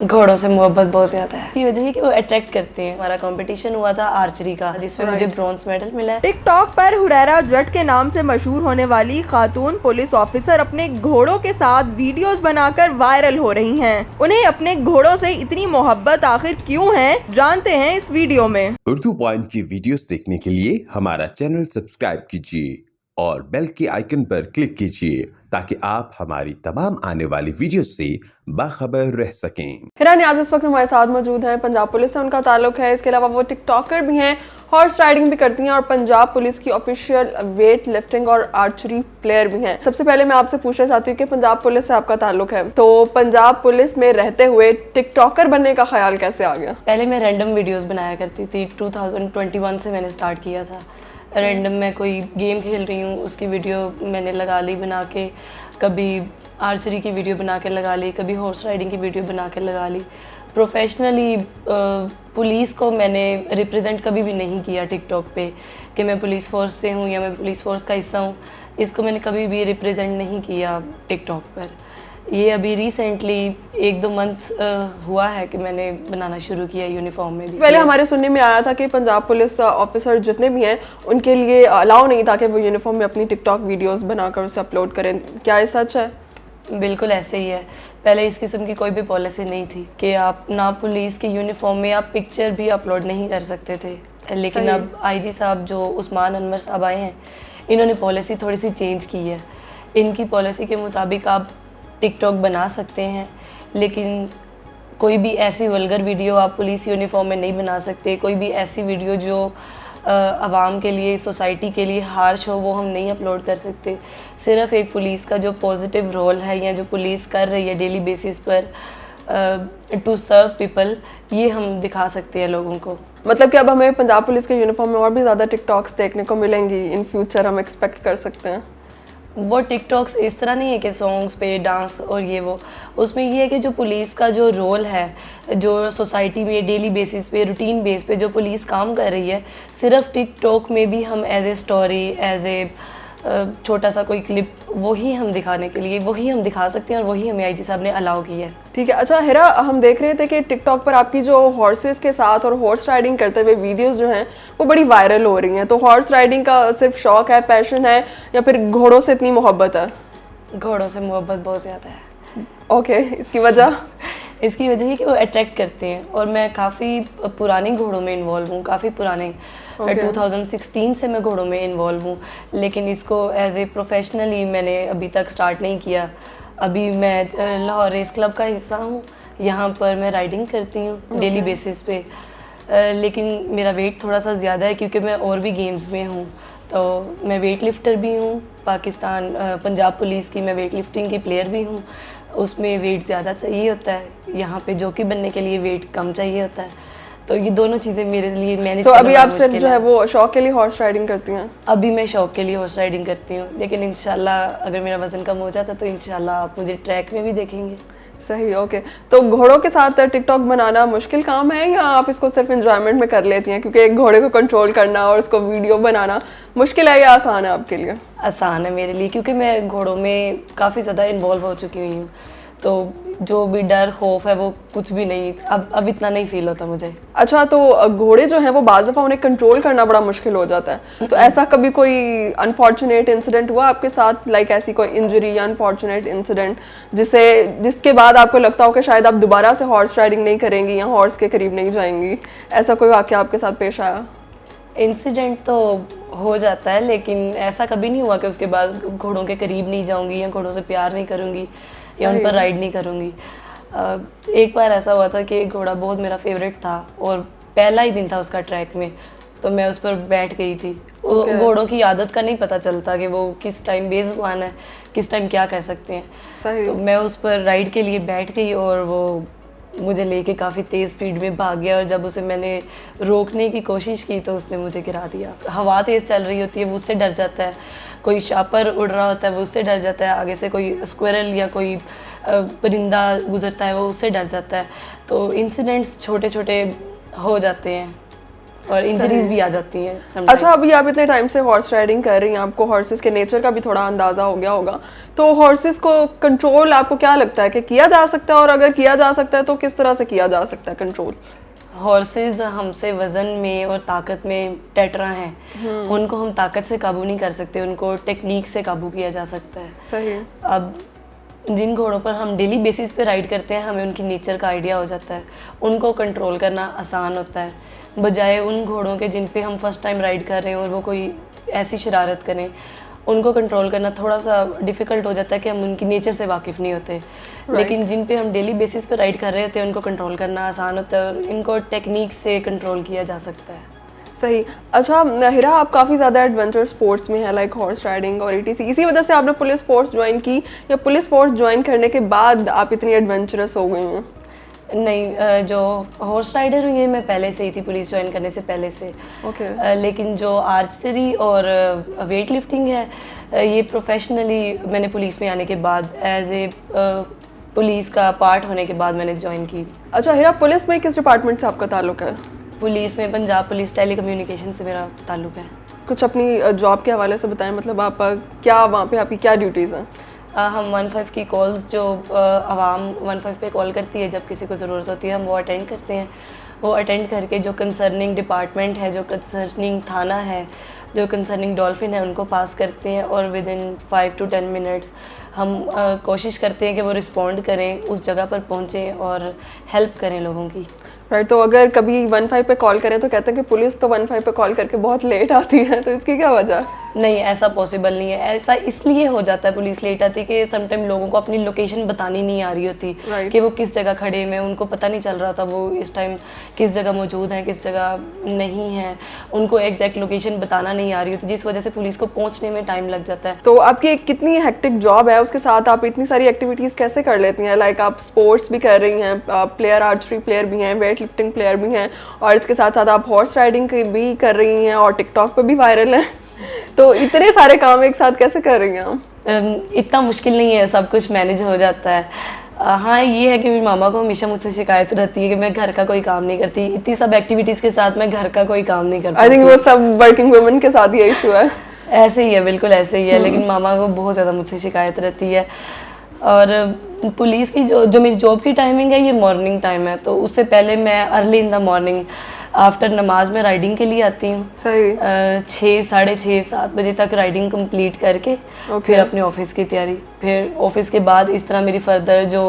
घोड़ों से मोहब्बत बहुत ज़्यादा है। इसकी वजह है कि वो अट्रैक्ट करते हैं। हमारा कंपटीशन हुआ था आर्चरी का, जिसमें मुझे ब्रॉन्ज मेडल मिला है। टिकटॉक पर हुरैरा जट के नाम से मशहूर होने वाली खातून पुलिस ऑफिसर अपने घोड़ों के साथ वीडियोस बनाकर वायरल हो रही हैं। उन्हें अपने घोड़ों से इतनी मोहब्बत आखिर क्यों है, जानते हैं इस वीडियो में। उर्दू पॉइंट की वीडियोस देखने के लिए हमारा चैनल सब्सक्राइब कीजिए और बेल के आइकन पर क्लिक कीजिए ताकि आप हमारी तमाम आने वाली वीडियो से बाखबर रह सकें। हिरा नियाज इस वक्त हमारे साथ मौजूद हैं। पंजाब पुलिस से उनका ताल्लुक है। इसके अलावा वो टिकटॉकर भी हैं, हॉर्स राइडिंग भी करती हैं और पंजाब पुलिस की ऑफिशियल वेट लिफ्टिंग और आर्चरी प्लेयर भी हैं। सबसे पहले मैं आपसे पूछना चाहती हूँ कि पंजाब पुलिस से आपका ताल्लुक है, तो पंजाब पुलिस में रहते हुए टिकटॉकर बनने का ख्याल कैसे आ गया? पहले मैं रैंडम वीडियोस बनाया करती थी। 2021 से मैंने स्टार्ट किया था। रैंडम मैं कोई गेम खेल रही हूँ, उसकी वीडियो मैंने लगा ली बना के, कभी आर्चरी की वीडियो बना के लगा ली, कभी हॉर्स राइडिंग की वीडियो बना के लगा ली। प्रोफेशनली पुलिस को मैंने रिप्रेजेंट कभी भी नहीं किया टिकटॉक पे कि मैं पुलिस फोर्स से हूँ या मैं पुलिस फोर्स का हिस्सा हूँ। इसको मैंने कभी भी रिप्रेजेंट नहीं किया टिकटॉक पर। ये अभी रिसेंटली 1-2 मंथ हुआ है कि मैंने बनाना शुरू किया यूनिफॉर्म में भी। पहले हमारे सुनने में आया था कि पंजाब पुलिस ऑफिसर जितने भी हैं उनके लिए अलाउ नहीं था कि वो यूनिफॉर्म में अपनी टिकटॉक वीडियोस बनाकर उसे अपलोड करें। क्या ये सच है? बिल्कुल ऐसे ही है। पहले इस किस्म की कोई भी पॉलिसी नहीं थी कि आप ना पुलिस के यूनिफॉर्म में आप पिक्चर भी अपलोड नहीं कर सकते थे। लेकिन अब आईजी साहब जो उस्मान अनवर साहब आए हैं, इन्होंने पॉलिसी थोड़ी सी चेंज की है। इनकी पॉलिसी के मुताबिक आप टिकटॉक बना सकते हैं, लेकिन कोई भी ऐसी वल्गर वीडियो आप पुलिस यूनिफॉर्म में नहीं बना सकते। कोई भी ऐसी वीडियो जो आवाम के लिए, सोसाइटी के लिए हार्श हो, वो हम नहीं अपलोड कर सकते। सिर्फ एक पुलिस का जो पॉजिटिव रोल है या जो पुलिस कर रही है डेली बेसिस पर टू सर्व पीपल, ये हम दिखा सकते हैं लोगों को। मतलब कि अब हमें पंजाब पुलिस के यूनिफॉर्म में और भी ज़्यादा टिकटॉक्स देखने को मिलेंगी इन फ्यूचर, हम एक्सपेक्ट कर सकते हैं? वो टिकटॉक्स इस तरह नहीं है कि सॉन्ग्स पे डांस और ये वो, उसमें ये है कि जो पुलिस का जो रोल है, जो सोसाइटी में डेली बेसिस पे, रूटीन बेस पे जो पुलिस काम कर रही है, सिर्फ टिकटॉक में भी हम as a story, as a छोटा सा कोई क्लिप, वही हम दिखाने के लिए वही हम दिखा सकते हैं और वही हमें आईजी साहब ने अलाउ किया है। ठीक है। अच्छा हिरा, हम देख रहे थे कि टिकटॉक पर आपकी जो हॉर्सेस के साथ और हॉर्स राइडिंग करते हुए वीडियोस जो हैं वो बड़ी वायरल हो रही हैं, तो हॉर्स राइडिंग का सिर्फ शौक है, पैशन है, या फिर घोड़ों से इतनी मोहब्बत है? घोड़ों से मोहब्बत बहुत ज़्यादा है। ओके, इसकी वजह? इसकी वजह है कि वो अट्रैक्ट करते हैं और मैं काफ़ी पुराने घोड़ों में इन्वॉल्व हूँ, काफ़ी पुराने 2016 से मैं घोड़ों में इन्वॉल्व हूँ, लेकिन इसको एज ए प्रोफेशनली मैंने अभी तक स्टार्ट नहीं किया। अभी मैं लाहौर रेस क्लब का हिस्सा हूँ, यहाँ पर मैं राइडिंग करती हूँ डेली बेसिस पे, लेकिन मेरा वेट थोड़ा सा ज़्यादा है क्योंकि मैं और भी गेम्स में हूँ। तो मैं वेट लिफ्टर भी हूँ, पाकिस्तान पंजाब पुलिस की मैं वेट लिफ्टिंग की प्लेयर भी हूँ। उसमें वेट ज़्यादा चाहिए होता है, यहाँ पे जॉकी बनने के लिए वेट कम चाहिए होता है। तो ये दोनों चीज़ें मेरे लिए मैनेज तो अभी आप सिर्फ जो है वो शौक के लिए हॉर्स राइडिंग करती हैं? अभी मैं शौक के लिए हॉर्स राइडिंग करती हूँ, लेकिन इंशाल्लाह अगर मेरा वज़न कम हो जाता तो इंशाल्लाह आप मुझे ट्रैक में भी देखेंगे। सही, ओके। तो घोड़ों के साथ टिकटॉक बनाना मुश्किल काम है या आप इसको सिर्फ एंजॉयमेंट में कर लेती हैं? क्योंकि एक घोड़े को कंट्रोल करना और उसको वीडियो बनाना मुश्किल है या आसान है आपके लिए? आसान है मेरे लिए, क्योंकि मैं घोड़ों में काफ़ी ज़्यादा इन्वॉल्व हो चुकी हुई हूँ, तो जो भी डर खौफ है वो कुछ भी नहीं, अब इतना नहीं फील होता मुझे। अच्छा, तो घोड़े जो हैं वो बाज़ दफ़ा उन्हें कंट्रोल करना बड़ा मुश्किल हो जाता है, तो ऐसा कभी कोई अनफॉर्चुनेट इंसिडेंट हुआ आपके साथ, लाइक ऐसी कोई इंजरी या अनफॉर्चुनेट इंसिडेंट जिसके बाद आपको लगता हो कि शायद आप दोबारा से हॉर्स राइडिंग नहीं करेंगी या हॉर्स के करीब नहीं जाएंगी? ऐसा कोई वाक़या आपके साथ पेश आया? इंसिडेंट तो हो जाता है, लेकिन ऐसा कभी नहीं हुआ कि उसके बाद घोड़ों के करीब नहीं जाऊंगी या घोड़ों से प्यार नहीं करूंगी या उन पर राइड नहीं करूंगी। एक बार ऐसा हुआ था कि एक घोड़ा बहुत मेरा फेवरेट था और पहला ही दिन था उसका ट्रैक में, तो मैं उस पर बैठ गई थी। घोड़ों की आदत का नहीं पता चलता कि वो किस टाइम बेजुबान है, किस टाइम क्या कर सकते हैं। तो मैं उस पर राइड के लिए बैठ गई और वो मुझे लेके काफ़ी तेज़ स्पीड में भाग गया, और जब उसे मैंने रोकने की कोशिश की तो उसने मुझे गिरा दिया। हवा तेज़ चल रही होती है, वो उससे डर जाता है, कोई शापर उड़ रहा होता है वो उससे डर जाता है, आगे से कोई स्क्वायरल या कोई परिंदा गुजरता है वो उससे डर जाता है। तो इंसिडेंट्स छोटे छोटे हो जाते हैं। और इंजरीज भी आ जाती हैं sometimes। अच्छा, अभी आप इतने टाइम से हॉर्स राइडिंग कर रही हैं, आपको हॉर्सेस के नेचर का भी थोड़ा अंदाजा हो गया होगा, तो हॉर्सेस को कंट्रोल आपको क्या लगता है कि किया जा सकता है, और अगर किया जा सकता है तो किस तरह से किया जा सकता है कंट्रोल? हॉर्सेस हमसे वज़न में और ताकत में टेट्रा हैं, उनको हम ताकत से काबू नहीं कर सकते, उनको टेक्निक से काबू किया जा सकता है। सही। अब जिन घोड़ों पर हम डेली बेसिस पे राइड करते हैं, हमें उनकी नेचर का आइडिया हो जाता है, उनको कंट्रोल करना आसान होता है, बजाय उन घोड़ों के जिन पे हम फर्स्ट टाइम राइड कर रहे हैं और वो कोई ऐसी शरारत करें, उनको कंट्रोल करना थोड़ा सा डिफ़िकल्ट हो जाता है कि हम उनकी नेचर से वाकिफ़ नहीं होते। लेकिन जिन पे हम डेली बेसिस पे राइड कर रहे होते हैं, उनको कंट्रोल करना आसान होता है और इनको टेक्निक से कंट्रोल किया जा सकता है। सही। अच्छा हिरा, आप काफ़ी ज़्यादा एडवेंचर स्पोर्ट्स में है, लाइक हॉर्स राइडिंग और ETC, इसी वजह से आपने पुलिस फोर्स ज्वाइन की, या पुलिस फोर्स ज्वाइन करने के बाद आप इतनी एडवेंचरस हो गई हैं? नहीं, जो हॉर्स राइडर हुई है मैं पहले से ही थी, पुलिस ज्वाइन करने से पहले से। ओके। लेकिन जो आर्चरी और वेट लिफ्टिंग है, ये प्रोफेशनली मैंने पुलिस में आने के बाद, एज ए पुलिस का पार्ट होने के बाद मैंने ज्वाइन की। अच्छा हिरा, पुलिस में किस डिपार्टमेंट से आपका ताल्लुक है? पुलिस में पंजाब पुलिस टेली कम्युनिकेशन से मेरा ताल्लुक है। कुछ अपनी जॉब के हवाले से बताएं, मतलब आप क्या वहाँ पे आपकी क्या ड्यूटीज़ हैं? हम 15 की कॉल्स जो आवाम 15 पे कॉल करती है जब किसी को ज़रूरत होती है, हम वो अटेंड करते हैं। वो अटेंड करके जो कंसर्निंग डिपार्टमेंट है, जो कंसर्निंग थाना है, जो कंसर्निंग डॉल्फिन है, उनको पास करते हैं और विद इन 5 to 10 मिनट्स हम कोशिश करते हैं कि वो रिस्पॉन्ड करें, उस जगह पर पहुँचें और हेल्प करें लोगों की। राइट। तो अगर कभी 15 पे कॉल करें तो कहते हैं कि पुलिस तो 15 पे कॉल करके बहुत लेट आती है, तो इसकी क्या वजह? नहीं, ऐसा पॉसिबल नहीं है। ऐसा इसलिए हो जाता है पुलिस लेट आती है कि समटाइम लोगों को अपनी लोकेशन बतानी नहीं आ रही होती, कि वो किस जगह खड़े हैं, उनको पता नहीं चल रहा था वो इस टाइम किस जगह मौजूद हैं, किस जगह नहीं है, उनको एग्जैक्ट लोकेशन बताना नहीं आ रही होती, जिस वजह से पुलिस को पहुंचने में टाइम लग जाता है। तो आपकी कितनी हेक्टिक जॉब है, उसके साथ आप इतनी सारी एक्टिविटीज़ कैसे कर लेती हैं? लाइक आप स्पोर्ट्स भी कर रही हैं, प्लेयर आर्चरी प्लेयर भी हैं, वेट लिफ्टिंग प्लेयर भी हैं, और इसके साथ साथ आप हॉर्स राइडिंग भी कर रही हैं और टिकटॉक पर भी वायरल हैं। तो इतने सारे काम एक साथ कैसे कर रही हैं आप? इतना मुश्किल नहीं है, सब कुछ मैनेज हो जाता है। हाँ, ये है कि मेरी मामा को हमेशा मुझसे शिकायत रहती है कि मैं घर का कोई काम नहीं करती, इतनी सब एक्टिविटीज़ के साथ मैं घर का कोई काम नहीं करती। आई थिंक वो सब वर्किंग वुमेन के साथ ये इशू है। ऐसे ही है, बिल्कुल ऐसे ही है। लेकिन मामा को बहुत ज़्यादा मुझसे शिकायत रहती है। और पुलिस की जो मेरी जॉब की टाइमिंग है, ये मॉर्निंग टाइम है, तो उससे पहले मैं early in the morning after नमाज में राइडिंग के लिए आती हूँ। सही। 6, साढ़े 6, 7 बजे तक राइडिंग कंप्लीट करके फिर अपने ऑफिस की तैयारी, फिर ऑफिस के बाद इस तरह मेरी फर्दर जो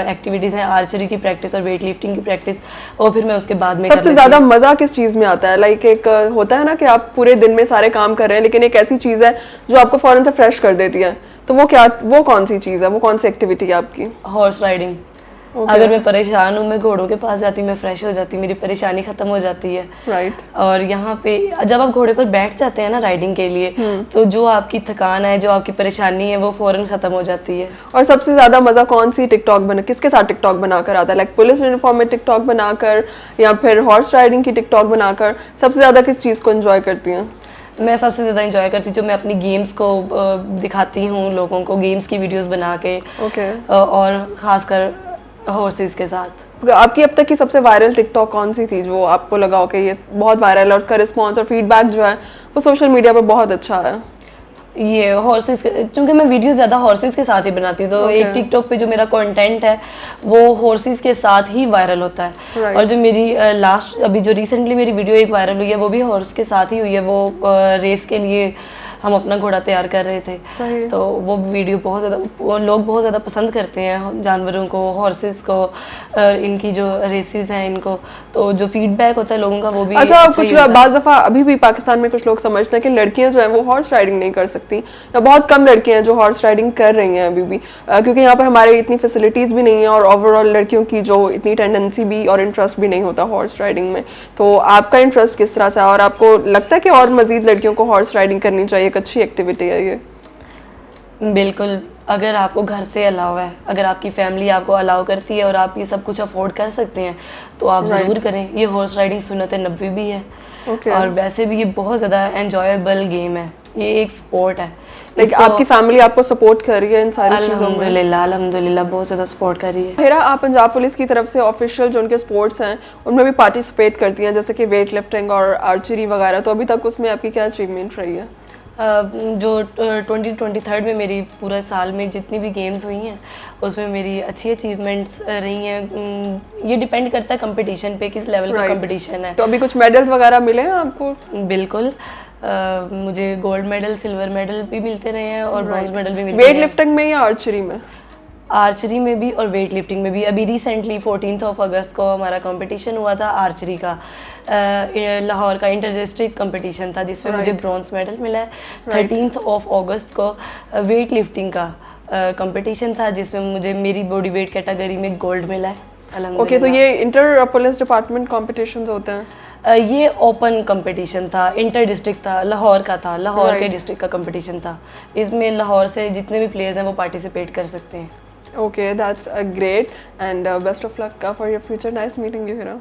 एक्टिविटीज़ हैं, आर्चरी की प्रैक्टिस और वेट लिफ्टिंग की प्रैक्टिस, और फिर मैं उसके बाद में सबसे ज़्यादा मज़ा किस चीज़ में आता है? लाइक एक होता है ना कि आप पूरे दिन में सारे काम कर रहे हैं, लेकिन एक ऐसी चीज़ है जो आपको फ़ौरन से फ्रेश कर देती है, तो वो कौन सी चीज़ है, वो कौन सी एक्टिविटी है आपकी? Horse riding. अगर मैं परेशान हूँ, मैं घोड़ों के पास जाती हूँ, मैं फ्रेश हो जाती हूँ, मेरी परेशानी ख़त्म हो जाती है। राइट। और यहाँ पे जब आप घोड़े पर बैठ जाते हैं ना राइडिंग के लिए, तो जो आपकी थकान है, जो आपकी परेशानी है, वो फ़ौरन ख़त्म हो जाती है। और सबसे ज़्यादा मज़ा कौन सी किसके साथ टिकटॉक बनाकर आता है? लाइक पुलिस यूनिफॉर्म में टिकटॉक बनाकर, या फिर हॉर्स राइडिंग की टिकटॉक बनाकर? सबसे ज़्यादा किस चीज़ को एंजॉय करती हैं? मैं सबसे ज़्यादा इंजॉय करती हूँ जो मैं अपनी गेम्स को दिखाती हूँ लोगों को, गेम्स की वीडियोस बना के। ओके। और ख़ासकर हॉर्सेस के साथ। आपकी अब तक की सबसे वायरल टिकटॉक कौन सी थी जो आपको लगा हो कि ये बहुत वायरल है, और उसका रिस्पॉन्स और फीडबैक जो है वो सोशल मीडिया पर बहुत अच्छा है? ये हॉर्सेस, क्योंकि मैं वीडियो ज़्यादा हॉर्सेस के साथ ही बनाती हूँ, तो एक टिकटॉक पे जो मेरा कंटेंट है वो हॉर्सेस के साथ ही वायरल होता है। और जो मेरी लास्ट अभी जो रिसेंटली मेरी वीडियो एक वायरल हुई है, वो भी हॉर्स के साथ ही हुई है। वो रेस के लिए हम अपना घोड़ा तैयार कर रहे थे, तो वो वीडियो बहुत ज़्यादा लोग बहुत ज़्यादा पसंद करते हैं जानवरों को, हॉर्सेस को, इनकी जो रेसेस हैं इनको, तो जो फीडबैक होता है लोगों का वो भी अच्छा कुछ बाज़ दफ़ा अभी भी पाकिस्तान में कुछ लोग समझते हैं कि लड़कियां जो हैं वो हॉर्स राइडिंग नहीं कर सकती, या बहुत कम लड़कियां हैं जो हॉर्स राइडिंग कर रही हैं अभी भी, क्योंकि यहाँ पर हमारे इतनी फैसिलिटीज़ भी नहीं है, और ओवरऑल लड़कियों की जो इतनी टेंडेंसी भी और इंटरेस्ट भी नहीं होता हॉर्स राइडिंग में। तो आपका इंटरेस्ट किस तरह से है, और आपको लगता है कि और मज़ीद लड़कियों को हॉर्स राइडिंग करनी चाहिए? अच्छी एक्टिविटी है ये। बिल्कुल, अगर आपको घर से अलाउ है, अगर आपकी फैमिली आपको अलाउ करती है और आप ये सब कुछ अफोर्ड कर सकते हैं तो आप ज़रूर करें। ये हॉर्स राइडिंग सुन्नत नबवी भी है और वैसे भी ये बहुत ज़्यादा एंजॉयबल गेम है, ये एक स्पोर्ट है। लाइक आपकी फैमिली आपको सपोर्ट कर रही है इन सारी चीज़ों में? अल्हम्दुलिल्लाह बहुत ज़्यादा सपोर्ट कर रही है। हेरा, आप पंजाब पुलिस की तरफ से ऑफिशियल जो उनके स्पोर्ट्स हैं उनमें भी पार्टिसिपेट करती हैं, जैसे कि वेट लिफ्टिंग और आर्चरी वगैरह, तो अभी तक उसमें आपकी क्या अचीवमेंट रही है? जो 2023 में मेरी पूरे साल में जितनी भी गेम्स हुई हैं उसमें मेरी अच्छी अचीवमेंट्स रही हैं। ये डिपेंड करता है कंपटीशन पे, किस लेवल का कंपटीशन है। तो अभी कुछ मेडल्स वगैरह मिले हैं आपको? बिल्कुल, मुझे गोल्ड मेडल, सिल्वर मेडल भी मिलते रहे हैं और ब्रॉन्ज मेडल भी मिलते हैं। वेट लिफ्टिंग में या आर्चरी में? आर्चरी में भी और वेट लिफ्टिंग में भी। अभी रिसेंटली 14 अगस्त को हमारा कंपटीशन हुआ था आर्चरी का, लाहौर का इंटर डिस्ट्रिक्ट कंपटीशन था जिसमें मुझे ब्रॉन्ज मेडल मिला है। 13 अगस्त को वेट लिफ्टिंग का कंपटीशन था जिसमें मुझे मेरी बॉडी वेट कैटेगरी में गोल्ड मिला है अल्हम्दुलिल्लाह। ओके, तो ये इंटर पुलिस डिपार्टमेंट कॉम्पिटिशन्स होते हैं? ये ओपन कंपटीशन था, इंटर डिस्ट्रिक्ट था, लाहौर का था, लाहौर के डिस्ट्रिक्ट का कंपटीशन था। इसमें लाहौर से जितने भी प्लेयर्स हैं वो पार्टिसिपेट कर सकते हैं। Okay, that's great and best of luck for your future. Nice meeting you, Hira.